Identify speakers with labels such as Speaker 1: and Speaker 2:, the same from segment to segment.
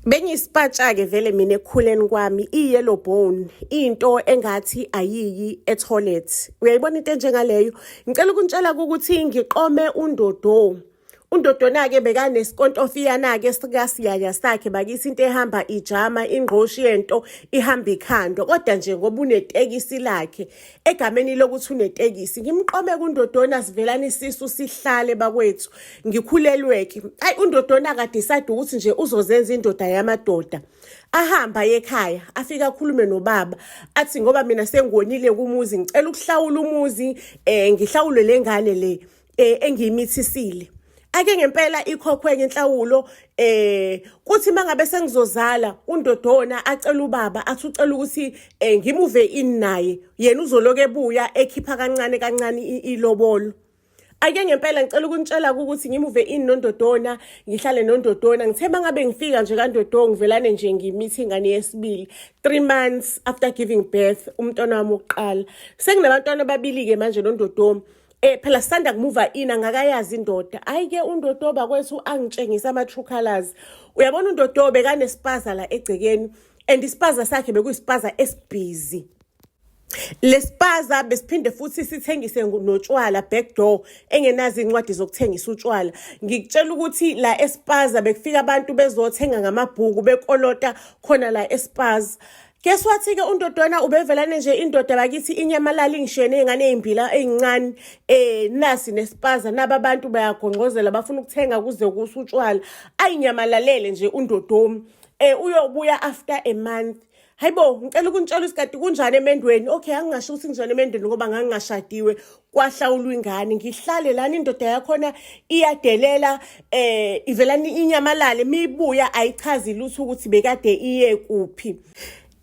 Speaker 1: Bengiyisipatsha-ke vele mina ekukhuleni kwami i-yellow bone into engathi ayiyi e-toilet. Uyayibona into enjengaleyo? Ngicela ukunitshela ukuthi ngiqome undodo. Undodona-ke bekanesikontofiyana-ke sikasiyaya sakhe bakithi into ehamba ijama ingqoshi yento ihamba ikhando. Kodwa nje ngoba unetekisi lakhe egameni lokuthi unetekisi ngimqome kundodona sivelana isisu sihlale bakwethu. Ngikhulelwe-ke. Hayi undodona ka-decide ukuthi nje uzozenza indoda yamadoda. Ahamba ekhaya afika akhulume nobaba athi ngoba mina sengonile kumuzi ngicela ukuhlawula umuzi ngihlawule lengane le engiyimithisile. Ake ngempela ikhokhwe ngenhlawulo kuthi mangabe sengizozala undodona acela ubaba athi ucela ukuthi ngimuve in naye yena uzoloke ebuya ekhipha kancane kancane ilobolo. Ake ngempela ngicela ukunitshela ukuthi ngimuve in nondodona ngihlale nondodona ngithe mangabe ngifika nje kaNdodonga ngivelane nje ngimithi ingane yesibili 3 months after giving birth umntwana wami wokuqala senginabantwana ababili ke manje nondodoma. Phela sisanda kumuva in angakayazi indoda. Hayi-ke undodoba kwethu angitshengisa ama-true colors. Uyabona undodoba bekanespaza la egcekeni and ispaza sakhe bekuyispaza esibhizi. Lespaza besiphinde futhi sithengise notshwala backdoor engenazi incwadi zokuthengisa utshwala. Ngikutshela ukuthi la espaza bekufika abantu bezothenga ngamabhuku bekolota khona la espaza. Guess what-ke undodona ubevelane nje indoda bakithi inyamalala ingishiye ney'ngane ey'mbila ey'ncane nasi nespaza naba abantu bayagonqozela bafuna ukuthenga kuze kuse utshwala ayinyamalale nje undodomi uyobuya after a month. Hayibo ngicela ukunitshela isikhathi kunjani emendweni. Okay angingasho ukuthi kunjani emendweni ngoba ngangingashadiwe kwahlawulwa ingane ngihlale lana indoda yakhona iyadelela ivelani inyamalale mibuya ayichazi lutho ukuthi bekade iye kuphi.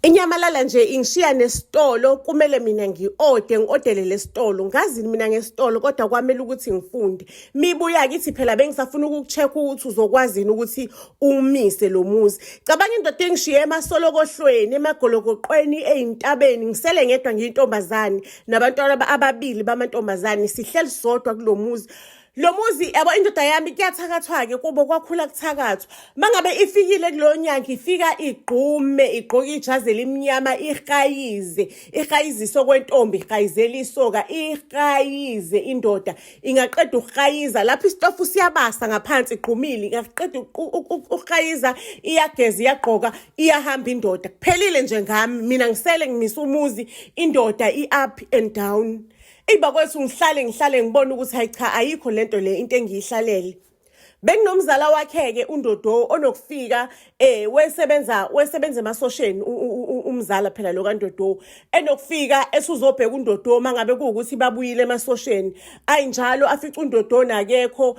Speaker 1: Inyamalala nje ingishiya nesitolo kumele mina ngi-odele lesitolo ngazi mina ngesitolo kodwa kwamele ukuthi ngifunde. Mibuya kithi phela bengisafuna ukucheck ukuthi uzokwazini ukuthi umise lo muzi. Cabanga indoda engishiye emasolokohlweni emagolokoqweni eyintabeni ngisele ngedwa ngiyintombazane nabantwana ababili bamantombazane sihleli sodwa kulomuzi. Lo muzi yabo indoda yami kuyathakathwa-ke kubo kwakhula kuthakathwa. Mangabe ifikile kulonyanga ifika igqume igqoka ijazi elimnyama ihayizise okwentombi ihayizela isoka ihayize indoda ingaqeda ukuhayiza lapho isitofu siyabasa ngaphansi igqumile ingaqeda ukuhayiza iyageza iyagqoka iyahamba indoda. Kuphelile nje ngami mina ngisele ngimisa umuzi indoda i-up and down. Iba kwethu ngihlale ngibona ukuthi hayi cha ayikho lento le into engiyihlalele. Benginomzala wakhe-ke undodo onokufika wesebenza emasosheni umzala phela lo kaNdodo enokufika esuzobheka undodo mangabe kuwukuthi babuyile emasosheni ayinjalo afica undodo nakekho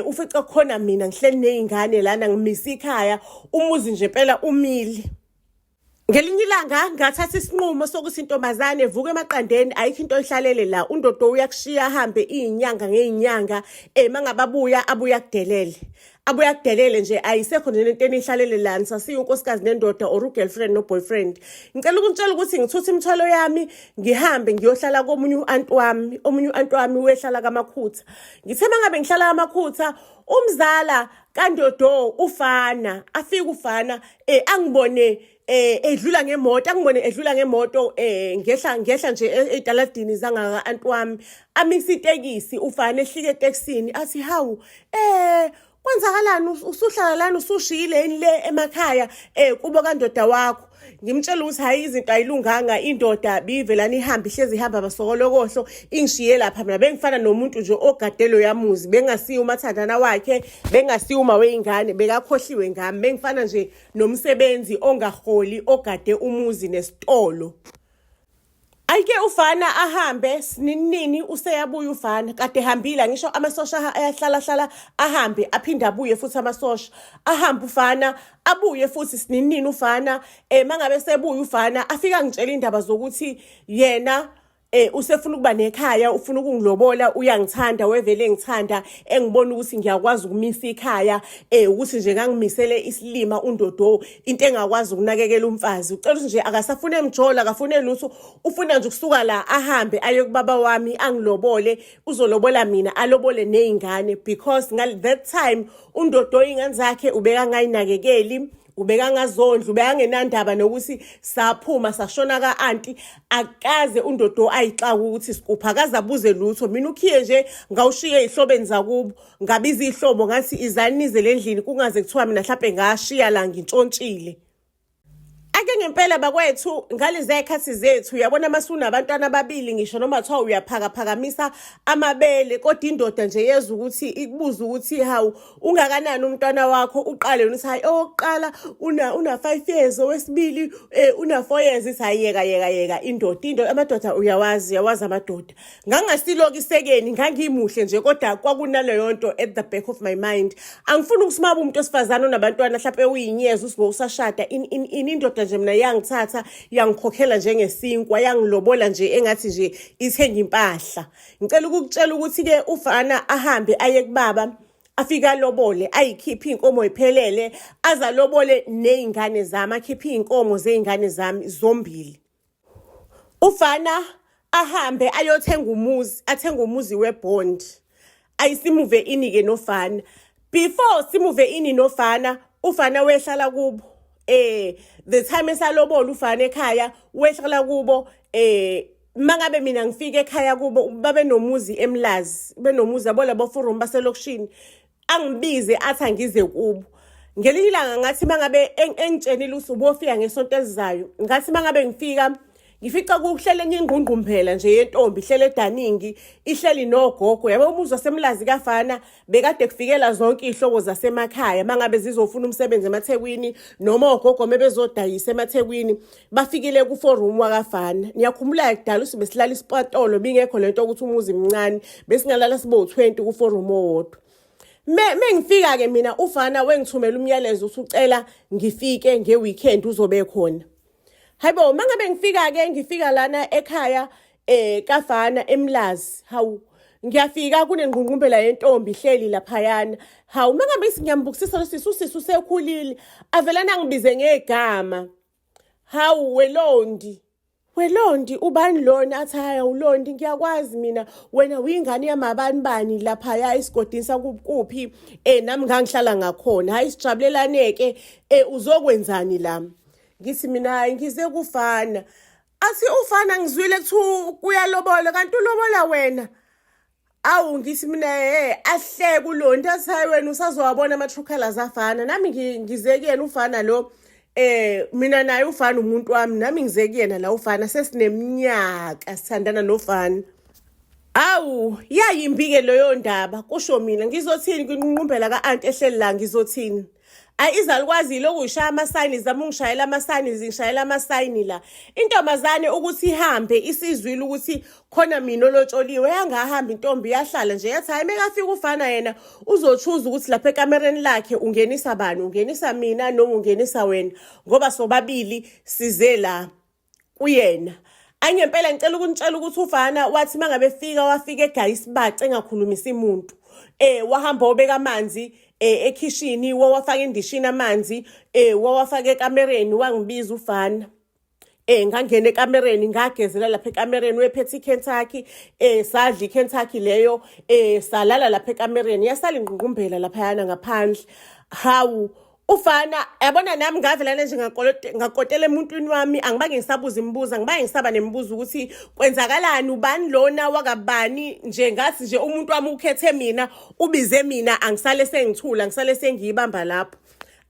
Speaker 1: ufica khona mina ngihleli nezingane lana ngimisa ikhaya umuzi nje phela umili. Ngelinye ilanga ngathatha isinqumo sokuthi intombazane evuka emaqandeni ayikho into oyihlalele la undodo uyakushiya ahambe izinyanga ngeinyanga mangababuya abuya kudelele nje ayisekho nje lento enihlalele lana sasiye unkosikazi nendoda or ugirlfriend no boyfriend. Ngicela ukunitshela ukuthi ngithutha imithwalo yami ngihambe ngiyohlala komunye u-aunt wami wehlala kaMakhutha. Ngithe mangabe ngihlala kaMakhutha umzala kaNdodo ufana afika ufana angibone edlula ngemoto ngehla nje etaladini zangaka aunt wami amisa itekisi ufana ehlike etekisini athi hawu kwenzakalani usuhlala lana usushiyile le emakhaya kubo kaNdoda wakho. Ngimtshela ukuthi hayi izinto ayilunganga indoda bivelana ihamba ihlezi ihamba abasokolokohlo ingishiye lapha mina bengifana nomuntu nje ogadelo yamuzi bengasiye umathandana wakhe bengasiye uma weingane bekakhohliwe ngami bengifana nje nomsebenzi ongaholi ogade umuzi nesitolo. Ayike ufana ahambe sinini useyabuya ufana kade hambile ngisho amasosha ayahlala ahambe aphinde abuye futhi amasosha ahamba ufana abuye futhi sinini ufana mangabe sebuya ufana afika ngitshela indaba zokuthi yena usefuna ukuba nekhaya ufuna ukungilobola uyangithanda wevele ngithanda engibona ukuthi ngiyakwazi ukumisa ikhaya ukuthi nje ngangimisele isilima undodo into engakwazi ukunakekela umfazi ucela ukuthi nje akasafune emjola akafune lutho ufuna nje ukusuka la ahambe aye kubaba wami angilobole uzolobola mina alobole nezingane because ngal that time undodo ingane zakhe ubeka ngayinakekeli ubekangazondla, ubekangenandaba nokuthi saphuma sashona ka-anti. Akaze undodo ayixaka ukuthi sikuphi, akaze abuze lutho. Mina ukhiye nje ngawushiye ey'hlobeni zakubo, ngabiza iy'hlobo ngathi izani nize le ndlini, kungaze kuthiwa mina hlampe ngashiya la ngintshontshile. Ake ngempela bakwethu ngaleziya y'khathi zethu uyabona masunabantwana ababili ngisho noma kuthiwa uyaphakaphakamisa amabele, kodwa indoda nje yeza ukuthi ikubuze ukuthi hawu ungakanani umntwana wakho, uqale yona uthi hayi owokuqala una 5 years, owesibili una 4 years. Ithi hayi yeka indoda amadoda uyawazi amadoda. Ngangasiloku isekeni, ngangimuhle nje, kodwa kwakunaleyo nto at the back of my mind. Angifuni ukusimaba umuntu osifazane onabantwana mhlawumbe uyinyezi usibo usashada indoda nje mina yangithatha yangikhokhela njengesinkwa, yangilobola nje engathi nje ithenga impahla. Ngicela ukukutshela ukuthi ke ufana ahambe aye kubaba, afika alobole, ayikhiphe inkomo iphelele, azalobole nezingane zami, akhiphe inkomo zezingane zami zombili. Ufana ahambe ayothenga umuzi, athenga umuzi weBond. Ayisimuve ini ke nofana. Before simuve ini nofana, ufana wehlala kubo. The time esalobola ufana ekhaya wehlala kubo. Mangabe mina ngifike ekhaya kubo babe nomuzi eMlazi, benomuzi abola boforum baselokishini, angibize athi angize kubo. Ngelinye ilanga ngathi mangabe engitshenile ukuthi ubofika ngesonto elizayo, ngathi mangabe ngifica kuhlele enye ingqungqumbela nje yentombi ihlele edaningi, ihleli nogogo. Yabo umuzi waseMlazi kafana bekade kufikela zonke izihlobo zasemakhaya mangabe zizofuna umsebenzi emaThekwini noma ogogo mebezodayisa emaThekwini, bafikile kuforum wakafana. Niyakhumbula kudala usibe silala isipatolo bingekho lento ukuthi umuzi mncane, besingalala sibo 20 kuforum owodwa. Mengifika ke mina ufana wengithumela umyalezo usucela ngifike ngeweekend uzobe khona. Hayibo mangabe ngifika lana ekhaya kafana eMlazi, hawu ngiyafika kunengqungqumbela yentombi ihleli laphayana. Hawu mangabe ngiyambukisisa sisu sekhulile, avelana ngibize ngegama. Hawu welondi ubani lona? Athi haya ulondi, ngiyakwazi mina wena uyingane yamabani laphaya esigodini sakuphi, nami ngangihlala ngakhona. Hayi sijabulelaneke, uzokwenzani la? Ngithi mina ngize kufana. Athi ufana ngizwile kuthi kuyalobola, kanti ulobola wena? Awu ngithi mina ahleke ulondi. Athi hayi wena usazowabona ama-true colours afana. Nami ngize kuyena ufana lo, mina naye ufana umuntu wami, nami ngize kuyena la ufana, sesineminyaka sithandana nofana. Awu yayimbi-ke leyo ndaba. Kusho mina ngizothini kwinqunqumbela ka-anti ehleli la, ngizothini? Izalukwazi lokuyishaya amasayini, zama ungishayela amasayini, zingishayela amasayini la. Intombazane ukuthi ihambe isizwile ukuthi khona mina olotsholiwe, yangahamba intombi yahlala nje yathi hayi mekafika ufana yena uzochuza ukuthi lapha ekamereni lakhe ungenisa bani, ungenisa mina noma ungenisa wena, ngoba sobabili size la kuyena. Angempela ngicela ukunitshela ukuthi ufana wathi mangabe wafika egaya isibace engakhulumisa umuntu. Wahamba wobeka amanzi ekhishini, wawafaka endishini amanzi, wawafaka ekamereni, wangibiza ufana. Ngangena ekamereni ngagezela lapha ekamereni, wephethe iKentucky, sadla iKentucky leyo, salala lapha ekamereni, yasala ingqungqumbela laphayana ngaphandle. Hawu ufana yabona nami ngavelana nje ngakotela emuntwini wami, angibange ngisabuza imibuzo, angibange ngisaba nemibuzo ukuthi kwenzakalani, ubani lona wakabani, nje ngathi nje umuntu wami ukhethe mina, ubize mina, angisale sengithula, ngisale sengiyibamba lapho.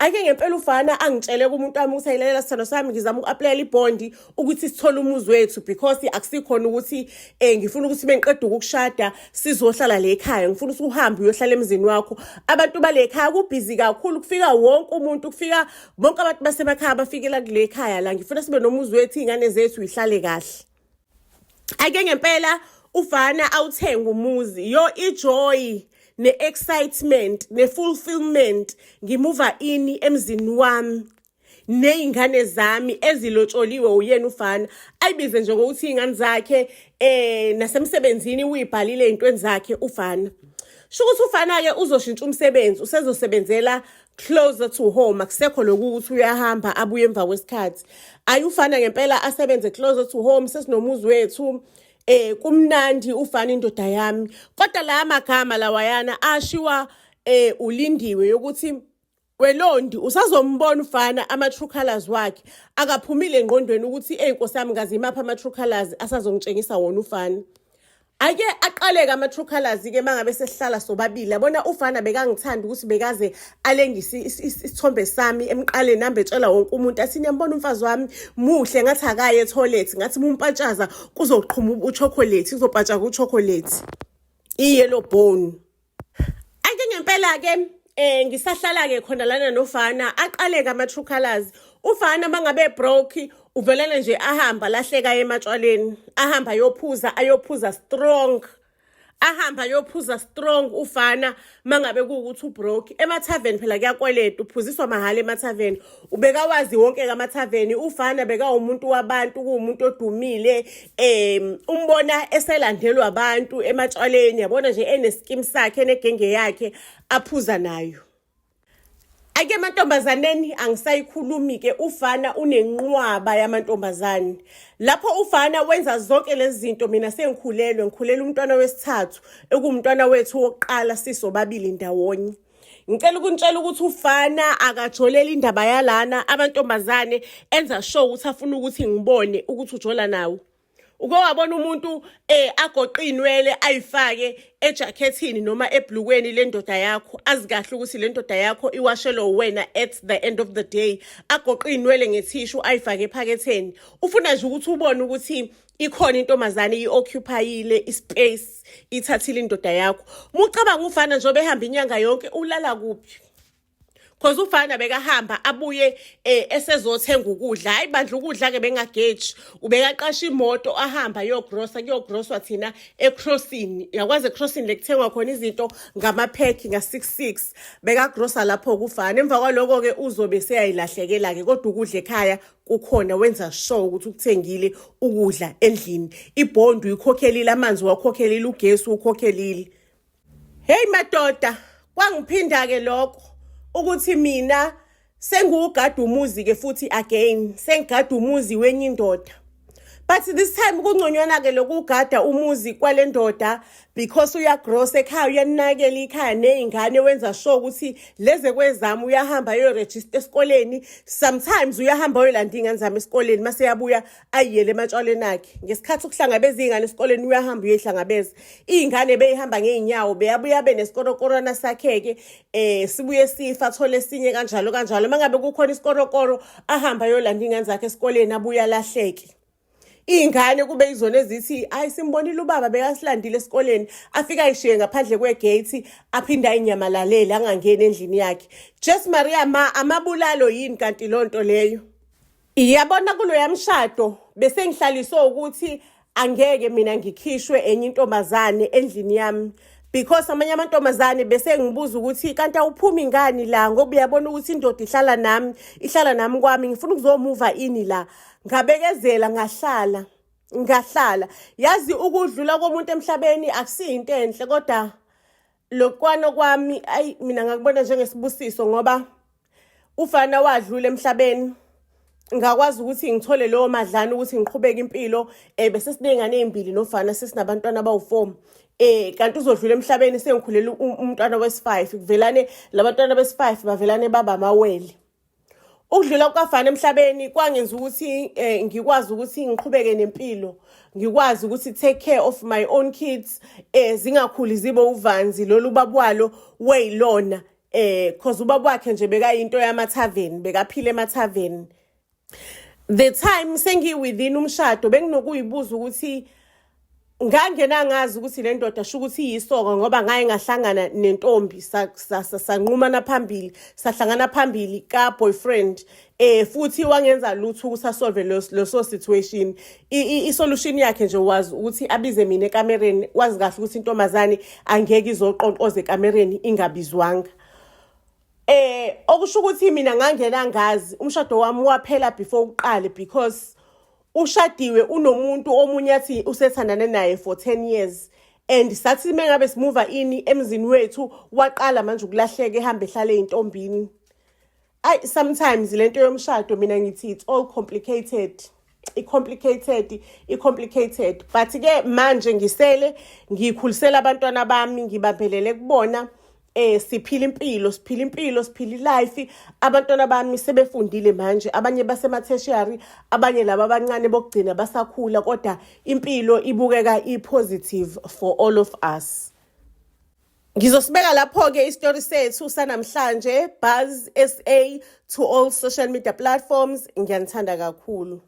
Speaker 1: Ake ngempela ufana angitshele kumuntu wami ukuthi ayilalela sithando sami, ngizama uku-applyela iBondi ukuthi sithole umuzi wethu, because akusikhona ukuthi ngifuna ukuthi mengiqeda ukushada sizohlala le ekhaya. Ngifuna ukuthi uhambe uyohlala emzini wakho. Abantu bale ekhaya kubhizi kakhulu, kufika wonke umuntu, kufika bonke abantu basemakhaya bafikela kule ekhaya la. Ngifuna sibe nomuzi wethu, izingane zethu ihlale kahle. Ake ngempela ufana awuthenga umuzi, ijoy ne-excitement ne-fulfillment ngimuva ini emzini wami nezingane zami ezilotsholiwe uyena ufana. Ayibize nje ngokuthi izingane zakhe nasemsebenzini uyibhalile ezintweni zakhe ufana. Sho ukuthi ufana-ke uzoshintsha umsebenzi, usezosebenzela closer to home, akusekho lokuthi uyahamba abuye emva kwesikhathi. Ayufana ngempela asebenze closer to home, sesinomuzi wethu. Kumnandi ufana indoda yami. Kodwa la magama lawayana ashiwa ulindiwe ukuthi Welondi usazombona ufana ama-true colours wakhe akaphumile engqondweni ukuthi Nkosi yami ngazimaphi ama-true colours asazongitshengisa wona ufana. Ake aqaleke ama-true colours-ke mangabe sesihlala sobabili yabona ufana bekangithanda ukuthi bekaze alengise isithombe sami emqaleni nambe etshela wonke umuntu athi niyambona umfazi wami muhle ngathi akaye etoilet ngathi mumpatshaza kuzoqhuma uchocolate kuzopatsha kuchocolate i-yellow bone. Ake ngempela-ke ngisahlala-ke khona lana nofana aqaleke ama-true colours. Ufana mangabe broke uvelele nje ahamba lahleka ematshwaleni ahamba ayophuza strong ahamba ayophuza strong ufana mangabe kuukuthi ubroke emathaveni phela kuyakweleta uphuziswa mahhala emathaveni ubekawazi wonke kamathaveni ufana beka umuntu wabantu kuumuntu odumile umbona eselandelwa abantu ematshwaleni yabona nje eneskim sakhe negenge yakhe aphuza nayo. Ake mantombazaneni angisayikhulumi-ke ufana unenqwaba yamantombazane. Lapho ufana wenza zonke lezi zinto mina ngikhulela umntwana wesithathu ekuwumntwana wethu wokuqala sisobabili ndawonye. Ngicela ukunitshela ukuthi ufana akajolela indaba yalana amantombazane enza show ukuthi afuna ukuthi ngibone ukuthi ujola nawo. Uke wabona umuntu agoqa inwele ayifake ejakethini noma ebhlukweni lendoda yakho azi kahle ukuthi le ndoda yakho iwashelo wena at the end of the day agoqa inwele ngethishu ayifake ephaketheni ufuna nje ukuthi ubone ukuthi ikhona intombazane ioccupyile ispace ithathile indoda yakho. Mucabanga ufana nje obehamba inyanga yonke ulala kuphi? Cause ufana bekahamba abuye esezothenga ukudla hayi bandla ukudla ke bengageji ubekaqasha imoto ahamba kuyogroswa thina ecrossing yakwazi ecrossing lekuthengwa khona izinto ngamaphekhi nga66 bekagrosa lapho kufana emva kwaloko ke uzobe seyayilahlekela ke kodwa ukudla ekhaya kukhona wenza show ukuthi ukuthengile ukudla endlini ibhondo uyikhokhelile amanzi wakhokhelile ugesi ukhokhelile. Hey madoda kwangiphinda ke lokho ukuthi mina sengugada umuzi ke futhi again sengigada umuzi wenye indoda but this time kungconywana ke lokugada umuzi kwalendoda because uyagross ekhaya uyanakela ikhaya nezingane wenza sure ukuthi leze kwezami uyahamba register esikoleni sometimes uyahamba uyolanda ingane zami esikoleni mase yabuya ayiyele ematshwaleni akhe ngesikhathi ukuhlangabeza izingane esikoleni uyahamba uyehlangabeza izingane beyihamba ngeenyawo beyabuya benesikorokorona sakheke sibuye sifa athole esinye kanjalo mangabe kukhona isikorokoro ahamba ayolanda ingane zakhe esikoleni abuya lahleke. Ingane kube izona ezithi hayi simbonile ubaba bekasilandile esikoleni afika ayishiye ngaphandle kwegate aphinda inyamalalele angangeni endlini yakhe. Just Maria amabulalo yini kanti lonto leyo? Iyabona kulo yamshado bese ngihlaliswa ukuthi angeke mina ngikhishwe enye intombazane endlini yami because amanye amantombazane bese ngibuza ukuthi kanti awuphumi ngani la ngoba uyabona ukuthi indoda ihlala nami kwami ngifuna ukuzomuva ini la. Ngabekezela ngahlala yazi ukudlula komuntu emhlabeni akusiyinto enhle kodwa lokwana kwami ayi mina ngakubona njengesibusiso ngoba ufana wadlula emhlabeni ngakwazi ukuthi ngithole lowo madlana ukuthi ngiqhubeke impilo bese sinengane ezimbili nofana sesinabantwana abawu4 kanti uzodlula emhlabeni sengikhulela umntwana wesi5 kuvelane labantwana besi5 bavelane baba amawele. Ukudlula kwafana emhlabeni kwangenza ukuthi ngikwazi ukuthi ngiqhubeke nempilo ngikwazi ukuthi take care of my own kids zingakhuli zibe uvanzi lolu babwalo weyilona cause ubaba wakhe nje bekayinto yamathaveni bekaphila emathaveni. The time sengi within umshado benginokuyibuza ukuthi ngangena ngazi ukuthi le ndoda sho ukuthi iyisoka ngoba ngaye ngahlangana nentombi sanqumana phambili sahlangana phambili ka boyfriend futhi wangenza lutho ukusasolve lo situation isolution yakhe nje wazi ukuthi abize mina ekamereni wazi kahle ukuthi intombazane angeke izoqonqoza ekamereni ingabizwanga. Okusho ukuthi mina ngangena ngazi umshado wami waphela before uqale because ushadiwe unomuntu omunye athi usethandane naye for 10 years and sathi mengabe simuva ini emzini wethu waqala manje ukulahleka ehambe ehlale intombini. Sometimes lento yomshado mina ngithi it's all complicated. I-complicated but ke manje ngisele ngikhulisela abantwana bami ngibambelele kubona siphila life. Abantwana bami sebefundile manje, abanye basema-tertiary, abanye laba abancane bokugcina basakhula, kodwa impilo ibukeka i-positive for all of us. Ngizosibeka lapho-ke isitori sethu sanamhlanje. Buzz SA to all social media platforms. Ngiyanithanda kakhulu.